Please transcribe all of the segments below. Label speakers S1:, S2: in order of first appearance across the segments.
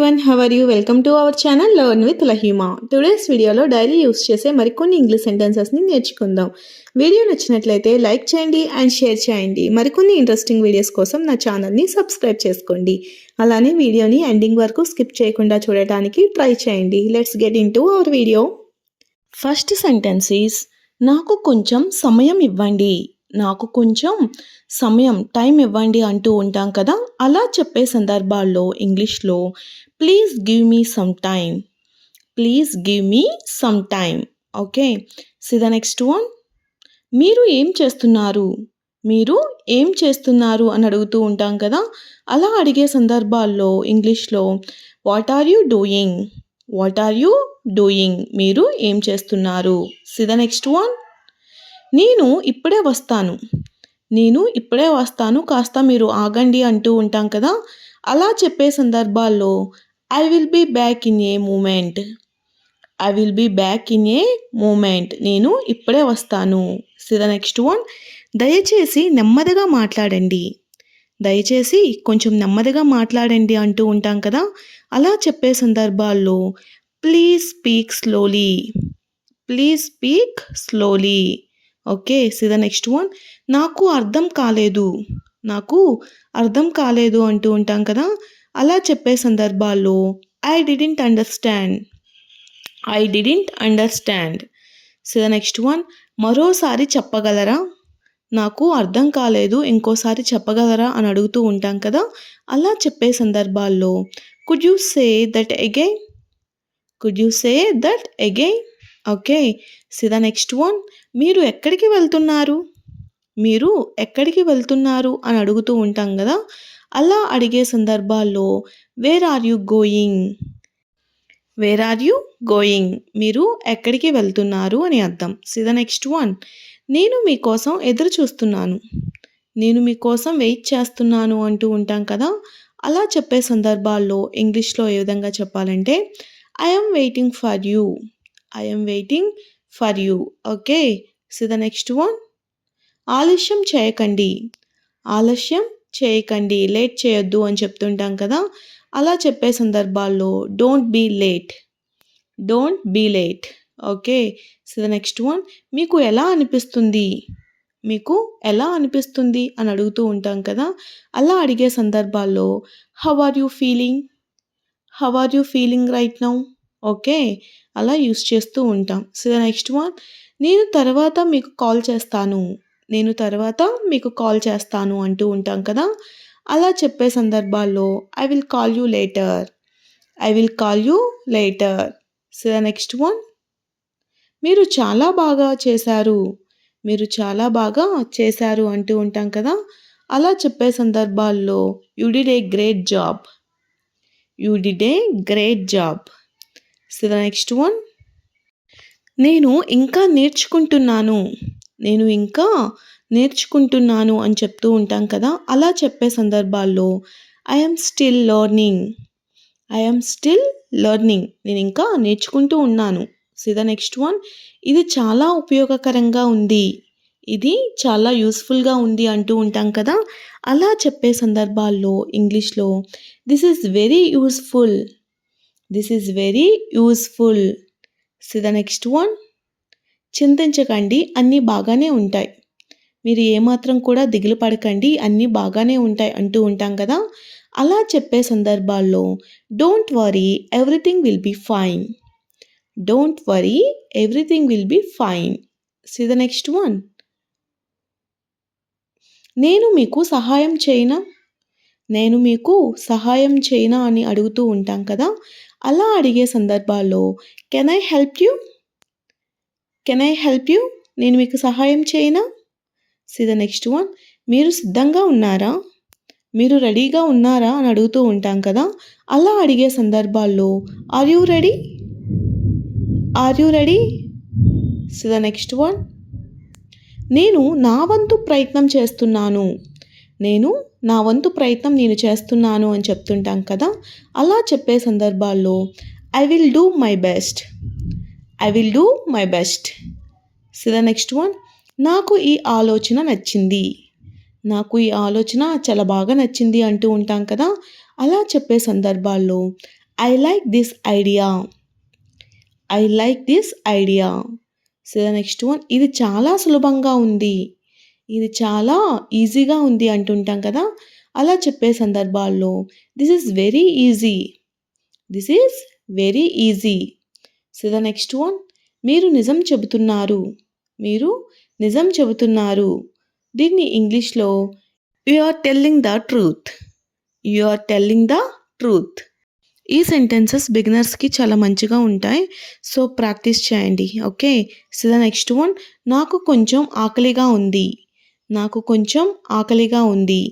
S1: everyone, how are you? Welcome to our channel Learn with Lahima. Today's వీడియోలో daily use చేసే మరికొన్ని English సెంటెన్సెస్ని నేర్చుకుందాం. Video నచ్చినట్లయితే like చేయండి అండ్ షేర్ చేయండి. మరికొన్ని ఇంట్రెస్టింగ్ వీడియోస్ కోసం నా ఛానల్ని సబ్స్క్రైబ్ చేసుకోండి. అలానే వీడియోని ఎండింగ్ వరకు స్కిప్ చేయకుండా చూడటానికి ట్రై చేయండి. Let's get into hour video. First sentence is నాకు కొంచెం సమయం ఇవ్వండి. నాకు కొంచెం సమయం టైం ఇవ్వండి అంటూ ఉంటాం కదా, అలా చెప్పే సందర్భాల్లో ఇంగ్లీష్లో please give me some time, please give me some time. Okay, see the next one. మీరు ఏం చేస్తున్నారు, మీరు ఏం చేస్తున్నారు అని అడుగుతూ ఉంటాం కదా, అలా అడిగే సందర్భాల్లో ఇంగ్లీష్లో what are you doing, what are you doing, మీరు ఏం చేస్తున్నారు. See the next one. నేను ఇప్పుడే వస్తాను, నేను ఇప్పుడే వస్తాను కాస్త మీరు ఆగండి అంటూ ఉంటాం కదా, అలా చెప్పే సందర్భాల్లో I will be back in a moment, I will be back in a moment, నేను ఇప్పుడే వస్తాను. See the next one. దయచేసి నెమ్మదిగా మాట్లాడండి, దయచేసి కొంచెం నెమ్మదిగా మాట్లాడండి అంటూ ఉంటాం కదా, అలా చెప్పే సందర్భాల్లో please speak slowly, please speak slowly. Okay, see the next one. నాకు అర్థం కాలేదు, నాకు అర్థం కాలేదు అంటూ ఉంటాం కదా, అలా చెప్పే సందర్భాల్లో I didn't understand, I didn't understand. C the next one. మరోసారి చెప్పగలరా, నాకు అర్థం కాలేదు ఇంకోసారి చెప్పగలరా అని అడుగుతూ ఉంటాం కదా, అలా చెప్పే సందర్భాల్లో could you say that again, could you say that again. Okay, see the next one. మీరు ఎక్కడికి వెళ్తున్నారు, మీరు ఎక్కడికి వెళ్తున్నారు అని అడుగుతూ ఉంటాం కదా, అలా అడిగే సందర్భాల్లో where are you going, where are you going, మీరు ఎక్కడికి వెళ్తున్నారు అని అర్థం. See the next one. నేను మీకోసం ఎదురు చూస్తున్నాను, నేను మీకోసం వెయిట్ చేస్తున్నాను అంటూ ఉంటాం కదా, అలా చెప్పే సందర్భాల్లో ఇంగ్లీష్లో ఏ విధంగా చెప్పాలంటే I am waiting for you, I am waiting for you. Okay, see the next one. ఆలస్యం చేయకండి, ఆలస్యం చేయకండి, లేట్ చేయొద్దు అని చెప్తుంటాం కదా, అలా చెప్పే సందర్భాల్లో don't be late, don't be late. Okay, see the next one. మీకు ఎలా అనిపిస్తుంది, మీకు ఎలా అనిపిస్తుంది అని అడుగుతూ ఉంటాం కదా, అలా అడిగే సందర్భాల్లో how are you feeling, how are you feeling right now. Okay, అలా యూస్ చేస్తూ ఉంటాం. So the next one. నేను తర్వాత మీకు కాల్ చేస్తాను, నేను తర్వాత మీకు కాల్ చేస్తాను అంటూ ఉంటాం కదా, అలా చెప్పే సందర్భాల్లో I will call you later, I will call you later. So the next one. మీరు చాలా బాగా చేశారు, మీరు చాలా బాగా చేశారు అంటూ ఉంటాం కదా, అలా చెప్పే సందర్భాల్లో you did a great job, you did a great job. So the next one. నేను ఇంకా నేర్చుకుంటున్నాను, నేను ఇంకా నేర్చుకుంటున్నాను అని చెప్తూ ఉంటాం కదా, అలా చెప్పే సందర్భాల్లో I am still learning, I am still learning, నేను ఇంకా నేర్చుకుంటూ ఉన్నాను. C the next one. ఇది చాలా ఉపయోగకరంగా ఉంది, ఇది చాలా యూస్ఫుల్గా ఉంది అంటూ ఉంటాం కదా, అలా చెప్పే సందర్భాల్లో ఇంగ్లీష్లో this is very useful, this is very useful. C the next one. చింతించకండి అన్నీ బాగానే ఉంటాయి, మీరు ఏమాత్రం కూడా దిగులు పడకండి అన్నీ బాగానే ఉంటాయి అంటూ ఉంటాం కదా, అలా చెప్పే సందర్భాల్లో don't worry everything will be fine, don't worry everything will be fine. See the next one. నేను మీకు సహాయం చేయనా, నేను మీకు సహాయం చేయనా అని అడుగుతూ ఉంటాం కదా, అలా అడిగే సందర్భాల్లో can I help you, can I help you, నేను మీకు సహాయం చేయనా. C the next one. మీరు సిద్ధంగా ఉన్నారా, మీరు రెడీగా ఉన్నారా అని అడుగుతూ ఉంటాం కదా, అలా అడిగే సందర్భాల్లో are you ready, are you ready. See the next one. నేను నా వంతు ప్రయత్నం చేస్తున్నాను, నేను నా వంతు ప్రయత్నం నేను చేస్తున్నాను అని చెప్తుంటాం కదా, అలా చెప్పే సందర్భాల్లో I will do my best, I will do my best. C the next one. నాకు ఈ ఆలోచన నచ్చింది, నాకు ఈ ఆలోచన చాలా బాగా నచ్చింది అంటూ ఉంటాం కదా, అలా చెప్పే సందర్భాల్లో I like this idea. I like this idea. So the next one, ఇది చాలా సులభంగా ఉంది. ఇది చాలా ఈజీగా ఉంది అంటుంటాం కదా, అలా చెప్పే సందర్భాల్లో this is very easy. This is very easy. So the next one, మీరు నిజం చెబుతున్నారు. మీరు నిజం చెబుతున్నారు. దీన్ని ఇంగ్లీష్లో you are telling the truth. You are telling the truth. ఈ సెంటెన్సెస్ బిగినర్స్కి చాలా మంచిగా ఉంటాయి. సో ప్రాక్టీస్ చేయండి. Okay. So the next one, నాకు కొంచెం ఆకలిగా ఉంది. నాకు కొంచెం ఆకలిగా ఉంది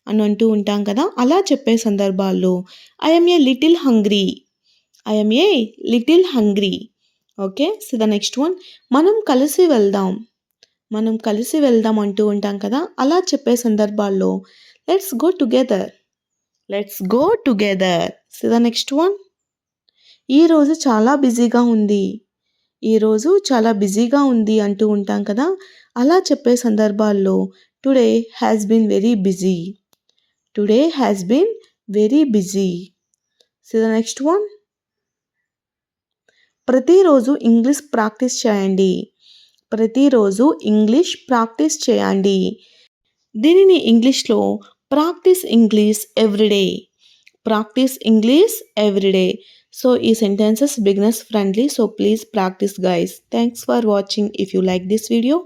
S1: అని అంటూ ఉంటాం కదా, అలా చెప్పే సందర్భాల్లో I'm a little hungry. I'm a little hungry. Okay. So the next one, మనం కలిసి వెళ్దాం. మనం కలిసి వెళ్దాం అంటూ ఉంటాం కదా, అలా చెప్పే సందర్భాల్లో let's go together. Let's go together. So the next one, ఈరోజు చాలా బిజీగా ఉంది. ఈరోజు చాలా బిజీగా ఉంది అంటూ ఉంటాం కదా, అలా చెప్పే సందర్భాల్లో today has been very busy. Today has been very busy. So the next one, ప్రతిరోజు ఇంగ్లీష్ ప్రాక్టీస్ చేయండి. ప్రతిరోజు ఇంగ్లీష్ ప్రాక్టీస్ చేయండి. దీనిని ఇంగ్లీష్లో practice English everyday. Practice English everyday. So ఈ sentences beginners friendly. So please practice guys. Thanks for watching. If you like this video,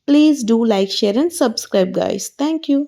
S1: please do like, share and subscribe guys. Thank you.